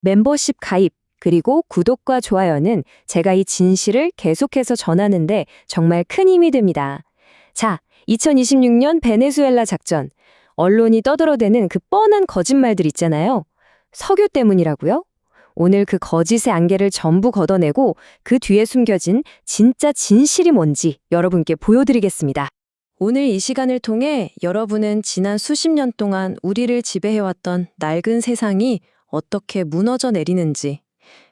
멤버십 가입, 그리고 구독과 좋아요는 제가 이 진실을 계속해서 전하는데 정말 큰 힘이 됩니다. 자, 2026년 베네수엘라 작전. 언론이 떠들어대는 그 뻔한 거짓말들 있잖아요. 석유 때문이라고요? 오늘 그 거짓의 안개를 전부 걷어내고 그 뒤에 숨겨진 진짜 진실이 뭔지 여러분께 보여드리겠습니다. 오늘 이 시간을 통해 여러분은 지난 수십 년 동안 우리를 지배해왔던 낡은 세상이 어떻게 무너져 내리는지,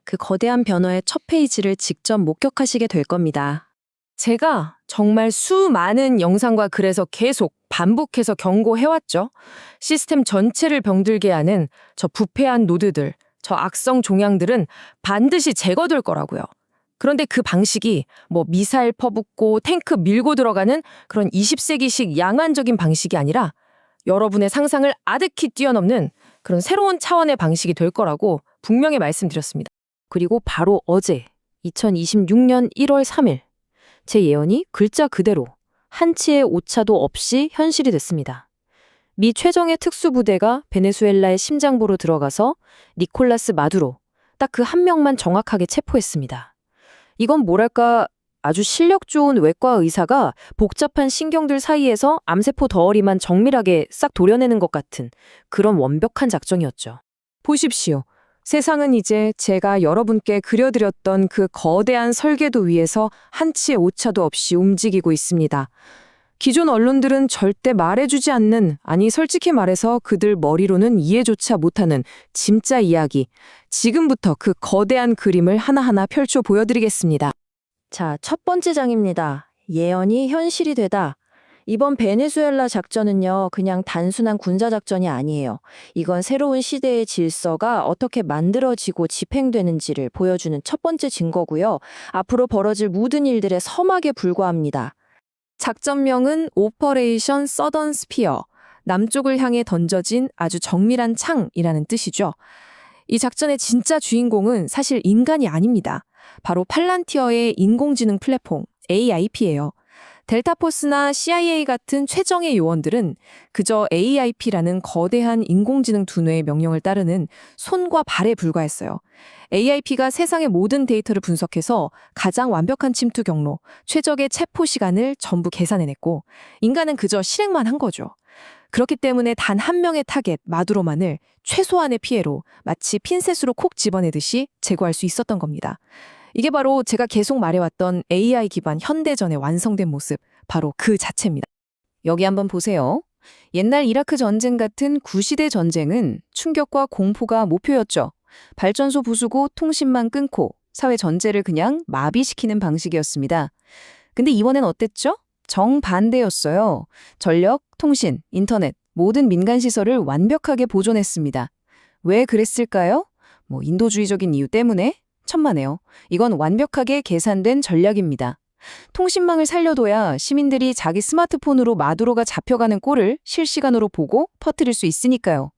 그 거대한 변화의 첫 페이지를 직접 목격하시게 될 겁니다. 제가 정말 수많은 영상과 글에서 계속 반복해서 경고해왔죠. 시스템 전체를 병들게 하는 저 부패한 노드들, 저 악성 종양들은 반드시 제거될 거라고요. 그런데 그 방식이 미사일 퍼붓고 탱크 밀고 들어가는 그런 20세기식 양안적인 방식이 아니라 여러분의 상상을 아득히 뛰어넘는 그런 새로운 차원의 방식이 될 거라고 분명히 말씀드렸습니다. 그리고 바로 어제 2026년 1월 3일 제 예언이 글자 그대로 한치의 오차도 없이 현실이 됐습니다. 미 최정예 특수부대가 베네수엘라의 심장부로 들어가서 니콜라스 마두로 딱 그 한 명만 정확하게 체포했습니다. 이건 뭐랄까 아주 실력 좋은 외과 의사가 복잡한 신경들 사이에서 암세포 덩어리만 정밀하게 싹 도려내는 것 같은 그런 완벽한 작전이었죠. 보십시오. 세상은 이제 제가 여러분께 그려드렸던 그 거대한 설계도 위에서 한치의 오차도 없이 움직이고 있습니다. 기존 언론들은 절대 말해주지 않는, 아니 솔직히 말해서 그들 머리로는 이해조차 못하는 진짜 이야기, 지금부터 그 거대한 그림을 하나하나 펼쳐 보여드리겠습니다. 자, 첫 번째 장입니다. 예언이 현실이 되다. 이번 베네수엘라 작전은요, 그냥 단순한 군사작전이 아니에요. 이건 새로운 시대의 질서가 어떻게 만들어지고 집행되는지를 보여주는 첫 번째 증거고요. 앞으로 벌어질 모든 일들의 서막에 불과합니다. 작전명은 오퍼레이션 서던 스피어, 남쪽을 향해 던져진 아주 정밀한 창이라는 뜻이죠. 이 작전의 진짜 주인공은 사실 인간이 아닙니다. 바로 팔란티어의 인공지능 플랫폼 AIP예요. 델타포스나 CIA 같은 최정예 요원들은 그저 AIP라는 거대한 인공지능 두뇌의 명령을 따르는 손과 발에 불과했어요. AIP가 세상의 모든 데이터를 분석해서 가장 완벽한 침투 경로, 최적의 체포 시간을 전부 계산해냈고 인간은 그저 실행만 한 거죠. 그렇기 때문에 단 한 명의 타겟, 마두로만을 최소한의 피해로 마치 핀셋으로 콕 집어내듯이 제거할 수 있었던 겁니다. 이게 바로 제가 계속 말해왔던 AI 기반 현대전의 완성된 모습, 바로 그 자체입니다. 여기 한번 보세요. 옛날 이라크 전쟁 같은 구시대 전쟁은 충격과 공포가 목표였죠. 발전소 부수고 통신망 끊고 사회 전체를 그냥 마비시키는 방식이었습니다. 근데 이번엔 어땠죠? 정반대였어요. 전력, 통신, 인터넷, 모든 민간 시설을 완벽하게 보존했습니다. 왜 그랬을까요? 인도주의적인 이유 때문에? 천만에요. 이건 완벽하게 계산된 전략입니다. 통신망을 살려둬야 시민들이 자기 스마트폰으로 마두로가 잡혀가는 꼴을 실시간으로 보고 퍼뜨릴 수 있으니까요.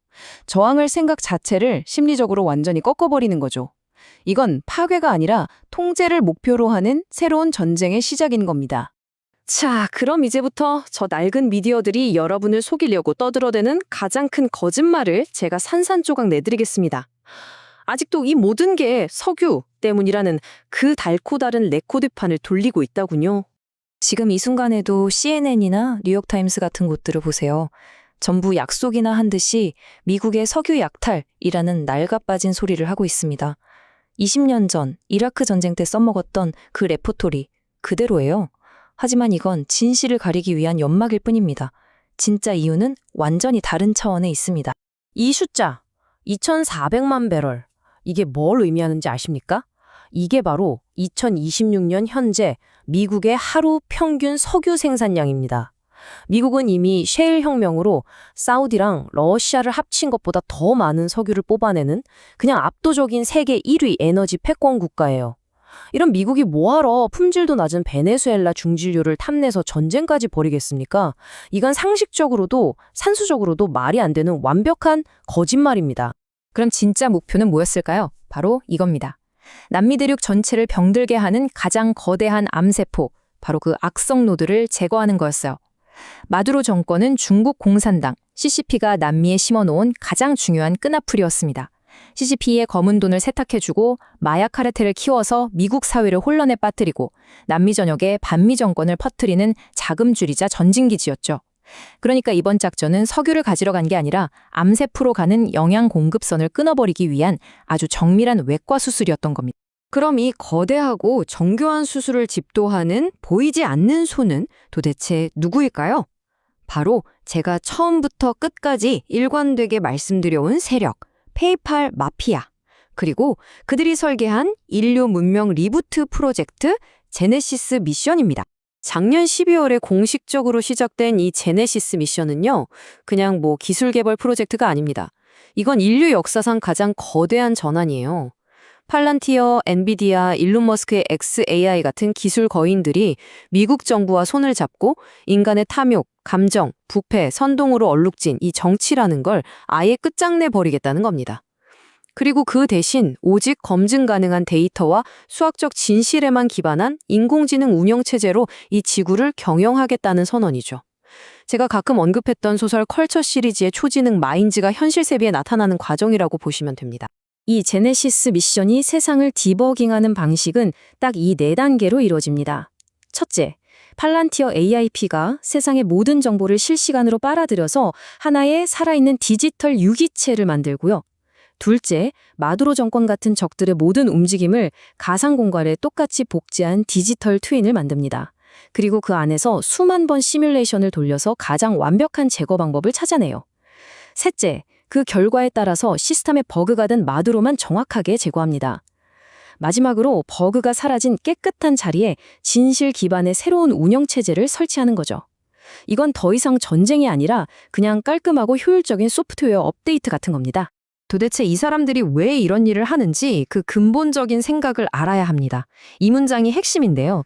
저항할 생각 자체를 심리적으로 완전히 꺾어버리는 거죠. 이건 파괴가 아니라 통제를 목표로 하는 새로운 전쟁의 시작인 겁니다. 자, 그럼 이제부터 저 낡은 미디어들이 여러분을 속이려고 떠들어대는 가장 큰 거짓말을 제가 산산조각 내드리겠습니다. 아직도 이 모든 게 석유 때문이라는 그 달고 다른 레코드판을 돌리고 있다군요. 지금 이 순간에도 CNN이나 뉴욕타임스 같은 곳들을 보세요. 전부 약속이나 한 듯이 미국의 석유 약탈이라는 낡아빠진 소리를 하고 있습니다. 20년 전 이라크 전쟁 때 써먹었던 그 레포토리 그대로예요. 하지만 이건 진실을 가리기 위한 연막일 뿐입니다. 진짜 이유는 완전히 다른 차원에 있습니다. 이 숫자, 2,400만 배럴. 이게 뭘 의미하는지 아십니까? 이게 바로 2026년 현재 미국의 하루 평균 석유 생산량입니다. 미국은 이미 셰일 혁명으로 사우디랑 러시아를 합친 것보다 더 많은 석유를 뽑아내는 그냥 압도적인 세계 1위 에너지 패권 국가예요. 이런 미국이 뭐하러 품질도 낮은 베네수엘라 중진료를 탐내서 전쟁까지 벌이겠습니까? 이건 상식적으로도 산수적으로도 말이 안 되는 완벽한 거짓말입니다. 그럼 진짜 목표는 뭐였을까요? 바로 이겁니다. 남미 대륙 전체를 병들게 하는 가장 거대한 암세포, 바로 그 악성 노드를 제거하는 거였어요. 마두로 정권은 중국 공산당, CCP가 남미에 심어놓은 가장 중요한 끈앞풀이었습니다. CCP의 검은 돈을 세탁해주고 마약 카르텔을 키워서 미국 사회를 혼란에 빠뜨리고 남미 전역에 반미 정권을 퍼뜨리는 자금줄이자 전진기지였죠. 그러니까 이번 작전은 석유를 가지러 간 게 아니라 암세포로 가는 영양 공급선을 끊어버리기 위한 아주 정밀한 외과 수술이었던 겁니다. 그럼 이 거대하고 정교한 수술을 집도하는 보이지 않는 손은 도대체 누구일까요? 바로 제가 처음부터 끝까지 일관되게 말씀드려온 세력, 페이팔 마피아, 그리고 그들이 설계한 인류 문명 리부트 프로젝트 제네시스 미션입니다. 작년 12월에 공식적으로 시작된 이 제네시스 미션은요, 그냥 기술 개발 프로젝트가 아닙니다. 이건 인류 역사상 가장 거대한 전환이에요. 팔란티어, 엔비디아, 일론 머스크의 XAI 같은 기술 거인들이 미국 정부와 손을 잡고 인간의 탐욕, 감정, 부패, 선동으로 얼룩진 이 정치라는 걸 아예 끝장내 버리겠다는 겁니다. 그리고 그 대신 오직 검증 가능한 데이터와 수학적 진실에만 기반한 인공지능 운영체제로 이 지구를 경영하겠다는 선언이죠. 제가 가끔 언급했던 소설 컬처 시리즈의 초지능 마인즈가 현실 세비에 나타나는 과정이라고 보시면 됩니다. 이 제네시스 미션이 세상을 디버깅하는 방식은 딱 이 4단계로 이루어집니다. 첫째, 팔란티어 AIP가 세상의 모든 정보를 실시간으로 빨아들여서 하나의 살아있는 디지털 유기체를 만들고요. 둘째, 마두로 정권 같은 적들의 모든 움직임을 가상 공간에 똑같이 복제한 디지털 트윈을 만듭니다. 그리고 그 안에서 수만 번 시뮬레이션을 돌려서 가장 완벽한 제거 방법을 찾아내요. 셋째, 그 결과에 따라서 시스템에 버그가 된 마두로만 정확하게 제거합니다. 마지막으로 버그가 사라진 깨끗한 자리에 진실 기반의 새로운 운영체제를 설치하는 거죠. 이건 더 이상 전쟁이 아니라 그냥 깔끔하고 효율적인 소프트웨어 업데이트 같은 겁니다. 도대체 이 사람들이 왜 이런 일을 하는지 그 근본적인 생각을 알아야 합니다. 이 문장이 핵심인데요.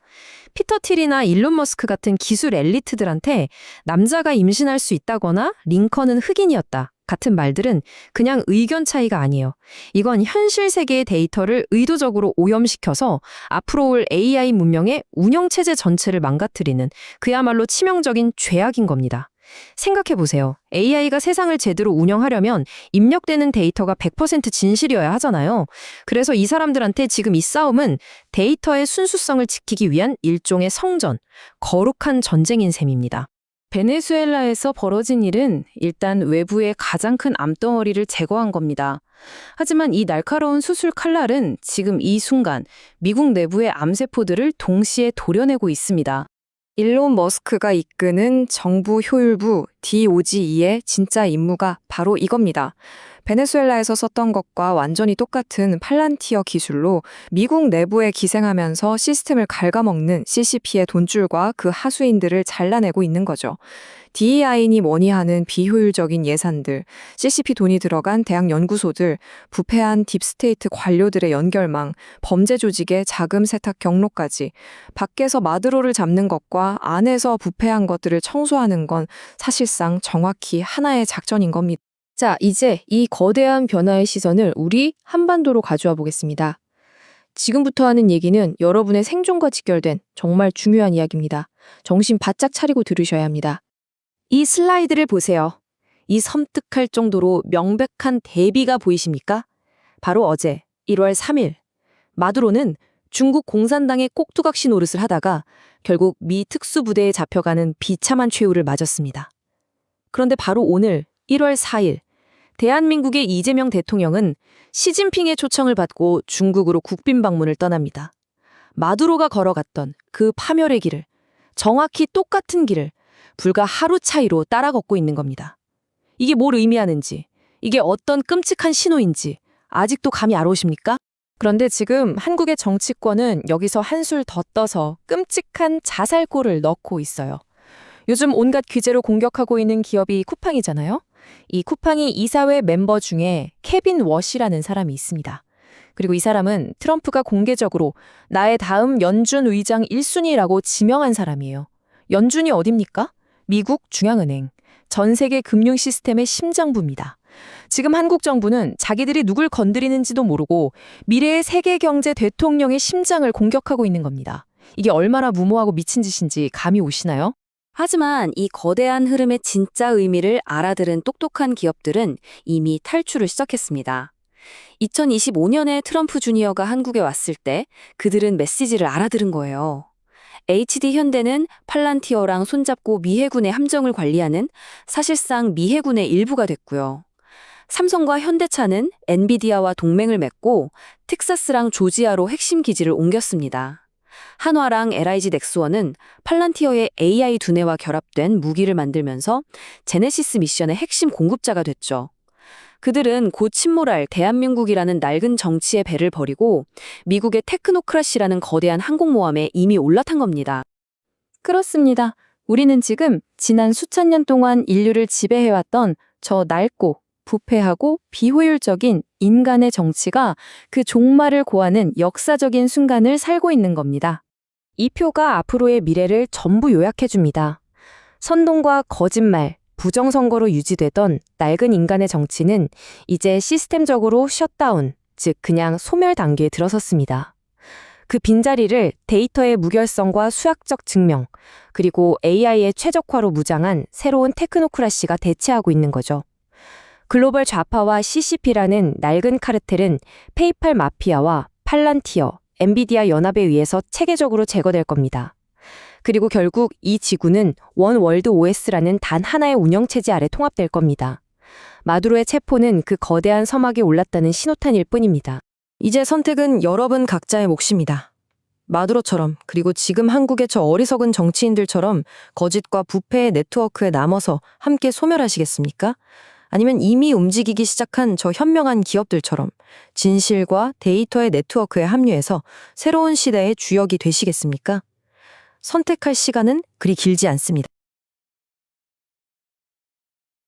피터 틸이나 일론 머스크 같은 기술 엘리트들한테 남자가 임신할 수 있다거나 링컨은 흑인이었다 같은 말들은 그냥 의견 차이가 아니에요. 이건 현실 세계의 데이터를 의도적으로 오염시켜서 앞으로 올 AI 문명의 운영체제 전체를 망가뜨리는 그야말로 치명적인 죄악인 겁니다. 생각해보세요. AI가 세상을 제대로 운영하려면 입력되는 데이터가 100% 진실이어야 하잖아요. 그래서 이 사람들한테 지금 이 싸움은 데이터의 순수성을 지키기 위한 일종의 성전, 거룩한 전쟁인 셈입니다. 베네수엘라에서 벌어진 일은 일단 외부의 가장 큰 암덩어리를 제거한 겁니다. 하지만 이 날카로운 수술 칼날은 지금 이 순간 미국 내부의 암세포들을 동시에 도려내고 있습니다. 일론 머스크가 이끄는 정부 효율부 DOGE의 진짜 임무가 바로 이겁니다. 베네수엘라에서 썼던 것과 완전히 똑같은 팔란티어 기술로 미국 내부에 기생하면서 시스템을 갉아먹는 CCP의 돈줄과 그 하수인들을 잘라내고 있는 거죠. DEI니 뭐니 하는 비효율적인 예산들, CCP 돈이 들어간 대학 연구소들, 부패한 딥스테이트 관료들의 연결망, 범죄 조직의 자금 세탁 경로까지 밖에서 마드로를 잡는 것과 안에서 부패한 것들을 청소하는 건 사실상 정확히 하나의 작전인 겁니다. 자, 이제 이 거대한 변화의 시선을 우리 한반도로 가져와 보겠습니다. 지금부터 하는 얘기는 여러분의 생존과 직결된 정말 중요한 이야기입니다. 정신 바짝 차리고 들으셔야 합니다. 이 슬라이드를 보세요. 이 섬뜩할 정도로 명백한 대비가 보이십니까? 바로 어제 1월 3일 마두로는 중국 공산당의 꼭두각시 노릇을 하다가 결국 미 특수부대에 잡혀가는 비참한 최후를 맞았습니다. 그런데 바로 오늘 1월 4일 대한민국의 이재명 대통령은 시진핑의 초청을 받고 중국으로 국빈 방문을 떠납니다. 마두로가 걸어갔던 그 파멸의 길을, 정확히 똑같은 길을 불과 하루 차이로 따라 걷고 있는 겁니다. 이게 뭘 의미하는지, 이게 어떤 끔찍한 신호인지 아직도 감이 안 오십니까? 그런데 지금 한국의 정치권은 여기서 한술 더 떠서 끔찍한 자살골을 넣고 있어요. 요즘 온갖 규제로 공격하고 있는 기업이 쿠팡이잖아요. 이 쿠팡이 이사회 멤버 중에 케빈 워시라는 사람이 있습니다. 그리고 이 사람은 트럼프가 공개적으로 나의 다음 연준 의장 1순위라고 지명한 사람이에요. 연준이 어딥니까? 미국 중앙은행, 전 세계 금융 시스템의 심장부입니다. 지금 한국 정부는 자기들이 누굴 건드리는지도 모르고 미래의 세계 경제 대통령의 심장을 공격하고 있는 겁니다. 이게 얼마나 무모하고 미친 짓인지 감이 오시나요? 하지만 이 거대한 흐름의 진짜 의미를 알아들은 똑똑한 기업들은 이미 탈출을 시작했습니다. 2025년에 트럼프 주니어가 한국에 왔을 때 그들은 메시지를 알아들은 거예요. HD 현대는 팔란티어랑 손잡고 미 해군의 함정을 관리하는 사실상 미 해군의 일부가 됐고요. 삼성과 현대차는 엔비디아와 동맹을 맺고 텍사스랑 조지아로 핵심 기지를 옮겼습니다. 한화랑 LIG 넥스원은 팔란티어의 AI 두뇌와 결합된 무기를 만들면서 제네시스 미션의 핵심 공급자가 됐죠. 그들은 곧 침몰할 대한민국이라는 낡은 정치의 배를 버리고 미국의 테크노크라시라는 거대한 항공모함에 이미 올라탄 겁니다. 그렇습니다. 우리는 지금 지난 수천 년 동안 인류를 지배해왔던 저 낡고 부패하고 비효율적인 인간의 정치가 그 종말을 고하는 역사적인 순간을 살고 있는 겁니다. 이 표가 앞으로의 미래를 전부 요약해줍니다. 선동과 거짓말, 부정선거로 유지되던 낡은 인간의 정치는 이제 시스템적으로 셧다운, 즉 그냥 소멸 단계에 들어섰습니다. 그 빈자리를 데이터의 무결성과 수학적 증명, 그리고 AI의 최적화로 무장한 새로운 테크노크라시가 대체하고 있는 거죠. 글로벌 좌파와 CCP라는 낡은 카르텔은 페이팔 마피아와 팔란티어, 엔비디아 연합에 의해서 체계적으로 제거될 겁니다. 그리고 결국 이 지구는 원 월드 OS라는 단 하나의 운영체제 아래 통합될 겁니다. 마두로의 체포는 그 거대한 서막에 올랐다는 신호탄일 뿐입니다. 이제 선택은 여러분 각자의 몫입니다. 마두로처럼, 그리고 지금 한국의 저 어리석은 정치인들처럼 거짓과 부패의 네트워크에 남아서 함께 소멸하시겠습니까? 아니면 이미 움직이기 시작한 저 현명한 기업들처럼 진실과 데이터의 네트워크에 합류해서 새로운 시대의 주역이 되시겠습니까? 선택할 시간은 그리 길지 않습니다.